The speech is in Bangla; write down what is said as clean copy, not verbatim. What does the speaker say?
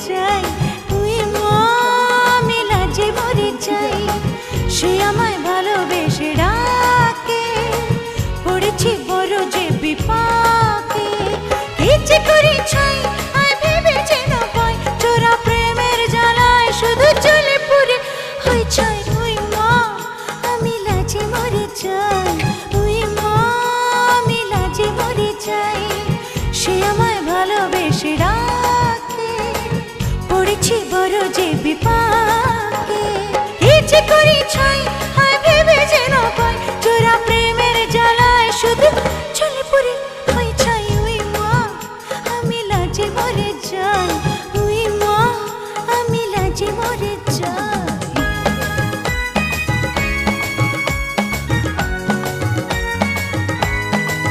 চাই, তুই মা আমি লাজে মরে চাই। সে আমায় ভালোবেসে ডাকে, পড়েছি বড় যে বিপাকে। ইচ্ছে করে চাই আয় ভেবে যেন পাই, চোরা প্রেমের জ্বালায় শুধু চলে পুরে হয়ে চাই। তুই মা আমি লাজে মরে চাই, তুই মা আমি লাজে মরে চাই। সে আমায় ভালোবেসে ডাকে, পড়েছি বড় যে বিপাকে। ইচ্ছে করে চাই